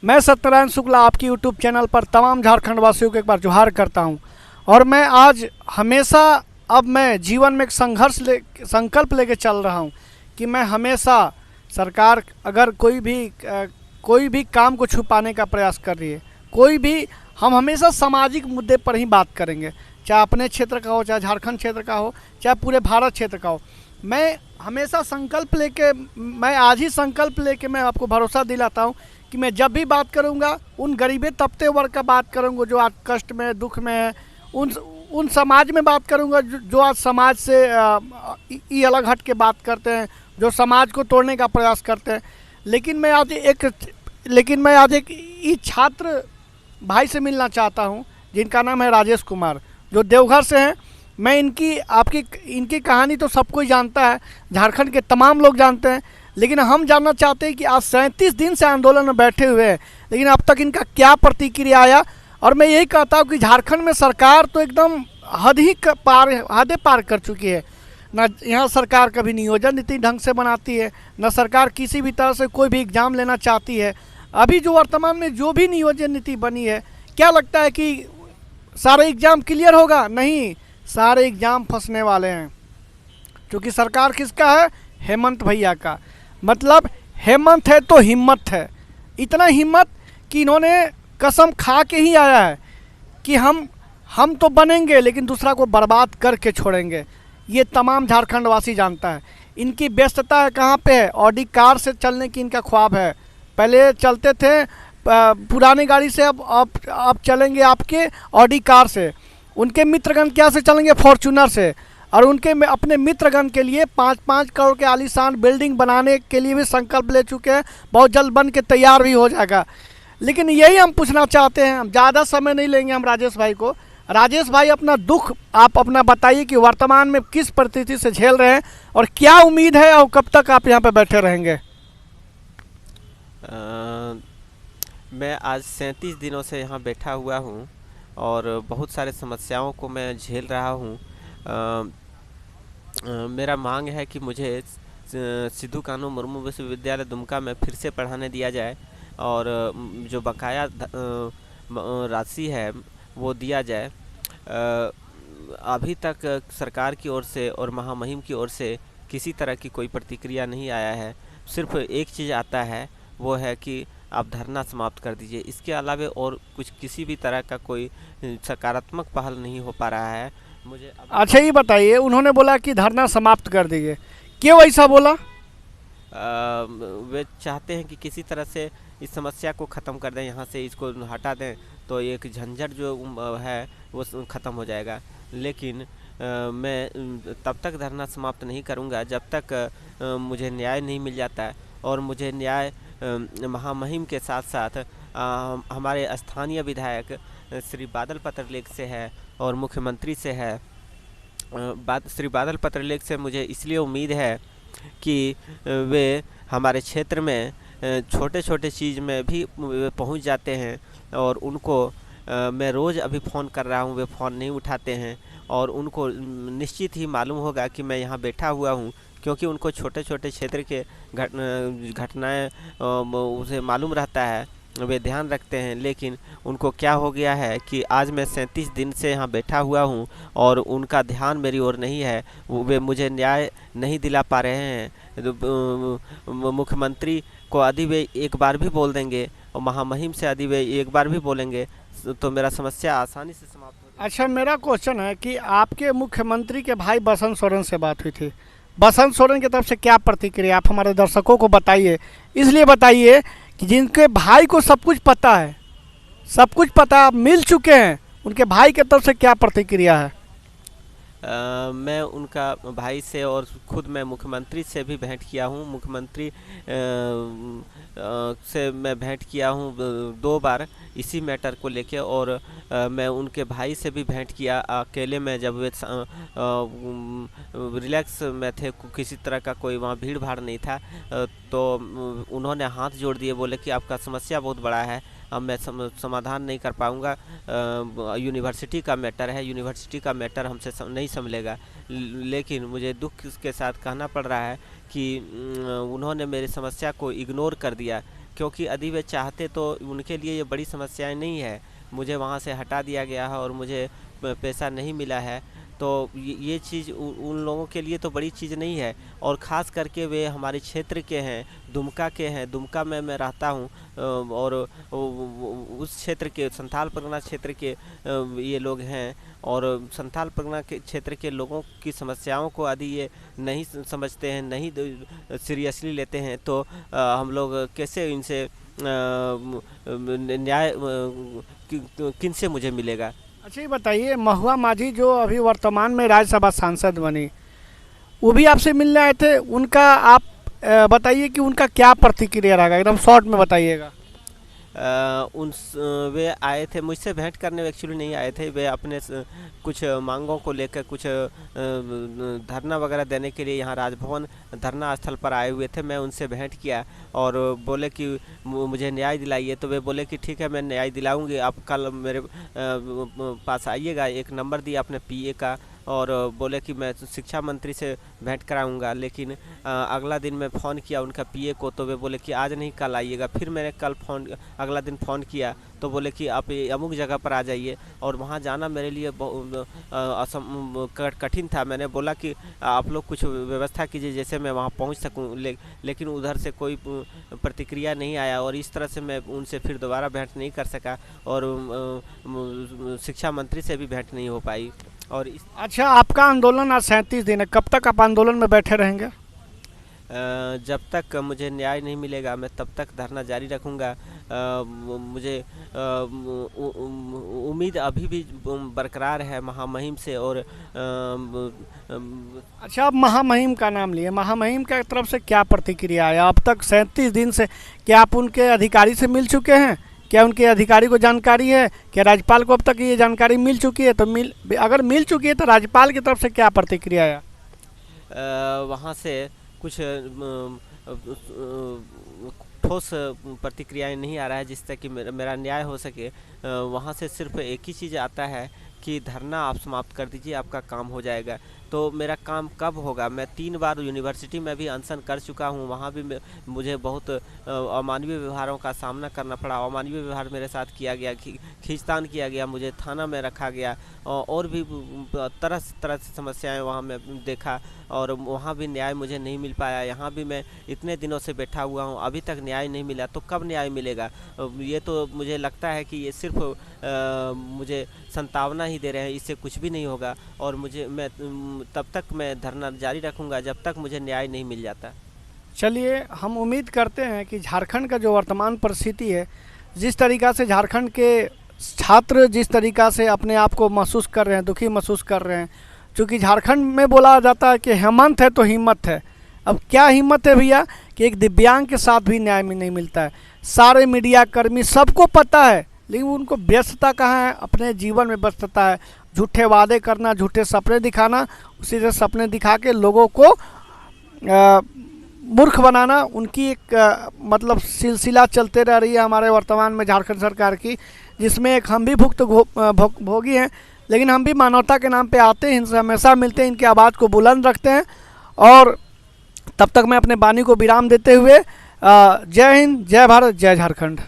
मैं सत्यनारायण शुक्ला आपकी YouTube channel पर तमाम झारखंड वासियों को एक बार जोहार करता हूं। और मैं आज हमेशा अब मैं जीवन में एक संकल्प लेके चल रहा हूं कि मैं हमेशा सरकार अगर कोई भी काम को छुपाने का प्रयास कर रही है, कोई भी, हम हमेशा सामाजिक मुद्दे पर ही बात करेंगे, चाहे अपने क्षेत्र का हो, चाहे झारखंड क्षेत्र का हो, चाहे पूरे भारत क्षेत्र का हो। मैं हमेशा संकल्प लेके मैं आज ही संकल्प लेके मैं आपको भरोसा दिलाता हूँ कि मैं जब भी बात करूँगा उन गरीबे तबके वर्ग का बात करूँगा जो आज कष्ट में, दुख में है। उन समाज में बात करूँगा जो आज समाज से ये अलग हट के बात करते हैं, जो समाज को तोड़ने का प्रयास करते हैं। लेकिन मैं आज एक ई छात्र भाई से मिलना चाहता हूँ जिनका नाम है राजेश कुमार, जो देवघर से हैं। मैं इनकी कहानी तो सब कोई जानता है, झारखंड के तमाम लोग जानते हैं, लेकिन हम जानना चाहते हैं कि आज 37 दिन से आंदोलन में बैठे हुए हैं, लेकिन अब तक इनका क्या प्रतिक्रिया आया। और मैं यही कहता हूँ कि झारखंड में सरकार तो एकदम हदें पार कर चुकी है। ना यहाँ सरकार कभी नियोजन नीति ढंग से बनाती है, ना सरकार किसी भी तरह से कोई भी एग्ज़ाम लेना चाहती है। अभी जो वर्तमान में जो भी नियोजन नीति बनी है, क्या लगता है कि सारे एग्ज़ाम क्लियर होगा? नहीं, सारे एग्ज़ाम फंसने वाले हैं। क्योंकि सरकार किसका है? हेमंत भैया का। मतलब हेमंत है तो हिम्मत है। इतना हिम्मत कि इन्होंने कसम खा के ही आया है कि हम तो बनेंगे लेकिन दूसरा को बर्बाद करके छोड़ेंगे। ये तमाम झारखंड वासी जानता है। इनकी व्यस्तता है कहाँ पे है? ऑडी कार से चलने की इनका ख्वाब है। पहले चलते थे पुरानी गाड़ी से, अब चलेंगे आपके ऑडी कार से। उनके मित्रगण क्या से चलेंगे? फॉर्चूनर से। और उनके अपने मित्रगण के लिए 5-5 करोड़ के आलीशान बिल्डिंग बनाने के लिए भी संकल्प ले चुके हैं। बहुत जल्द बन के तैयार भी हो जाएगा। लेकिन यही हम पूछना चाहते हैं, हम ज़्यादा समय नहीं लेंगे हम राजेश भाई को। राजेश भाई, अपना दुख आप अपना बताइए कि वर्तमान में किस परिस्थिति से झेल रहे हैं और क्या उम्मीद है और कब तक आप यहाँ पे बैठे रहेंगे? मैं आज 37 दिनों से यहाँ बैठा हुआ हूँ और बहुत सारे समस्याओं को मैं झेल रहा हूँ। मेरा मांग है कि मुझे सिद्धू कान्हू मुर्मू विश्वविद्यालय दुमका में फिर से पढ़ाने दिया जाए और जो बकाया राशि है वो दिया जाए। अभी तक सरकार की ओर से और महामहिम की ओर से किसी तरह की कोई प्रतिक्रिया नहीं आया है। सिर्फ एक चीज़ आता है, वो है कि आप धरना समाप्त कर दीजिए। इसके अलावा और कुछ किसी भी तरह का कोई सकारात्मक पहल नहीं हो पा रहा है। मुझे अच्छा, ये बताइए, उन्होंने बोला कि धरना समाप्त कर दीजिए, क्यों ऐसा बोला? वे चाहते हैं कि किसी तरह से इस समस्या को ख़त्म कर दें, यहाँ से इसको हटा दें तो एक झंझट जो है वो ख़त्म हो जाएगा। लेकिन मैं तब तक धरना समाप्त नहीं करूँगा जब तक मुझे न्याय नहीं मिल जाता है। और मुझे न्याय महामहिम के साथ साथ हमारे स्थानीय विधायक श्री बादल पत्रलेख से है और मुख्यमंत्री से है। श्री बादल पत्रलेख से मुझे इसलिए उम्मीद है कि वे हमारे क्षेत्र में छोटे छोटे चीज़ में भी पहुंच जाते हैं और उनको मैं रोज़ अभी फ़ोन कर रहा हूं, वे फ़ोन नहीं उठाते हैं और उनको निश्चित ही मालूम होगा कि मैं यहां बैठा हुआ हूं, क्योंकि उनको छोटे छोटे क्षेत्र के घटनाएं उसे मालूम रहता है, वे ध्यान रखते हैं। लेकिन उनको क्या हो गया है कि आज मैं 37 दिन से यहाँ बैठा हुआ हूँ और उनका ध्यान मेरी ओर नहीं है। वे मुझे न्याय नहीं दिला पा रहे हैं। मुख्यमंत्री को यदि वे एक बार भी बोल देंगे और महामहिम से यदि वे एक बार भी बोलेंगे तो मेरा समस्या आसानी से समाप्त हो जाएगी। अच्छा, मेरा क्वेश्चन है कि आपके मुख्यमंत्री के भाई बसंत सोरेन से बात हुई थी, बसंत सोरेन की तरफ से क्या प्रतिक्रिया, आप हमारे दर्शकों को बताइए। इसलिए बताइए कि जिनके भाई को सब कुछ पता है, सब कुछ पता, मिल चुके हैं, उनके भाई की तरफ से क्या प्रतिक्रिया है? मैं उनका भाई से और खुद मैं मुख्यमंत्री से भी भेंट किया हूँ। मुख्यमंत्री से मैं भेंट किया हूँ 2 बार इसी मैटर को लेके। और मैं उनके भाई से भी भेंट किया अकेले में, जब वे रिलैक्स में थे, किसी तरह का कोई वहाँ भीड़ भाड़ नहीं था। तो उन्होंने हाथ जोड़ दिए, बोले कि आपका समस्या बहुत बड़ा है, अब मैं समाधान नहीं कर पाऊँगा। यूनिवर्सिटी का मैटर है, यूनिवर्सिटी का मैटर हमसे नहीं संभलेगा। लेकिन मुझे दुख के साथ कहना पड़ रहा है कि उन्होंने मेरी समस्या को इग्नोर कर दिया। क्योंकि यदि वे चाहते तो उनके लिए ये बड़ी समस्याएं नहीं है। मुझे वहाँ से हटा दिया गया है और मुझे पैसा नहीं मिला है, तो ये चीज़ उन लोगों के लिए तो बड़ी चीज़ नहीं है। और ख़ास करके वे हमारे क्षेत्र के हैं, दुमका के हैं। दुमका में मैं रहता हूँ और उस क्षेत्र के संथाल परगना क्षेत्र के ये लोग हैं। और संथाल परगना के क्षेत्र के लोगों की समस्याओं को यदि ये नहीं समझते हैं, नहीं सीरियसली लेते हैं, तो हम लोग कैसे इनसे न्याय किन से मुझे मिलेगा। अच्छा ये बताइए, महुआ माझी जो अभी वर्तमान में राज्यसभा सांसद बनी, वो भी आपसे मिलने आए थे, उनका आप बताइए कि उनका क्या प्रतिक्रिया रहेगा, एकदम शॉर्ट में बताइएगा। वे आए थे, मुझसे भेंट करने एक्चुअली नहीं आए थे। वे अपने कुछ मांगों को लेकर कुछ धरना वगैरह देने के लिए यहाँ राजभवन धरना स्थल पर आए हुए थे। मैं उनसे भेंट किया और बोले कि मुझे न्याय दिलाइए। तो वे बोले कि ठीक है, मैं न्याय दिलाऊंगी, आप कल मेरे पास आइएगा। एक नंबर दिया अपने पीए का और बोले कि मैं शिक्षा मंत्री से भेंट कराऊंगा। लेकिन अगला दिन मैं फ़ोन किया उनका पीए को, तो वे बोले कि आज नहीं कल आइएगा। फिर मैंने अगला दिन फ़ोन किया तो बोले कि आप अमुक जगह पर आ जाइए। और वहाँ जाना मेरे लिए कठिन था। मैंने बोला कि आप लोग कुछ व्यवस्था कीजिए जैसे मैं वहाँ पहुँच सकूँ, लेकिन उधर से कोई प्रतिक्रिया नहीं आया और इस तरह से मैं उनसे फिर दोबारा भेंट नहीं कर सका और शिक्षा मंत्री से भी भेंट नहीं हो पाई। और अच्छा, आपका आंदोलन आज 37 दिन है, कब तक आप आंदोलन में बैठे रहेंगे? जब तक मुझे न्याय नहीं मिलेगा मैं तब तक धरना जारी रखूंगा। मुझे उम्मीद अभी भी बरकरार है महामहिम से। और अच्छा, आप महामहिम का नाम लिए, महामहिम की तरफ से क्या प्रतिक्रिया है अब तक 37 दिन से? क्या आप उनके अधिकारी से मिल चुके हैं? क्या उनके अधिकारी को जानकारी है? क्या राज्यपाल को अब तक ये जानकारी मिल चुकी है? तो अगर मिल चुकी है तो राज्यपाल की तरफ से क्या प्रतिक्रिया है? वहाँ से कुछ ठोस प्रतिक्रियाएं नहीं आ रहा है जिससे कि मेरा न्याय हो सके। वहाँ से सिर्फ एक ही चीज़ आता है कि धरना आप समाप्त कर दीजिए, आपका काम हो जाएगा। तो मेरा काम कब होगा? मैं 3 बार यूनिवर्सिटी में भी अनशन कर चुका हूँ, वहाँ भी मुझे बहुत अमानवीय व्यवहारों का सामना करना पड़ा। अमानवीय व्यवहार मेरे साथ किया गया, खींचतान किया गया, मुझे थाना में रखा गया और भी तरह से समस्याएं वहाँ मैं देखा और वहाँ भी न्याय मुझे नहीं मिल पाया। यहाँ भी मैं इतने दिनों से बैठा हुआ हूँ, अभी तक न्याय नहीं मिला। तो कब न्याय मिलेगा? ये तो मुझे लगता है कि ये सिर्फ मुझे संतावना ही दे रहे हैं, इससे कुछ भी नहीं होगा। और मैं तब तक मैं धरना जारी रखूंगा जब तक मुझे न्याय नहीं मिल जाता। चलिए, हम उम्मीद करते हैं कि झारखंड का जो वर्तमान परिस्थिति है, जिस तरीक़ा से झारखंड के छात्र जिस तरीक़ा से अपने आप को महसूस कर रहे हैं, दुखी महसूस कर रहे हैं, क्योंकि झारखंड में बोला जाता है कि हेमंत है तो हिम्मत है। अब क्या हिम्मत है भैया कि एक दिव्यांग के साथ भी न्याय नहीं मिलता है। सारे मीडिया कर्मी सबको पता है, लेकिन उनको व्यस्तता कहाँ है? अपने जीवन में व्यस्तता है, झूठे वादे करना, झूठे सपने दिखाना, उसी से सपने दिखा के लोगों को मूर्ख बनाना, उनकी एक मतलब सिलसिला चलते रह रही है हमारे वर्तमान में झारखंड सरकार की, जिसमें एक हम भी भोगी हैं। लेकिन हम भी मानवता के नाम पे आते हैं, इनसे हमेशा मिलते हैं, इनकी आवाज़ को बुलंद रखते हैं। और तब तक मैं अपने वाणी को विराम देते हुए जय हिंद, जय भारत, जय झारखंड।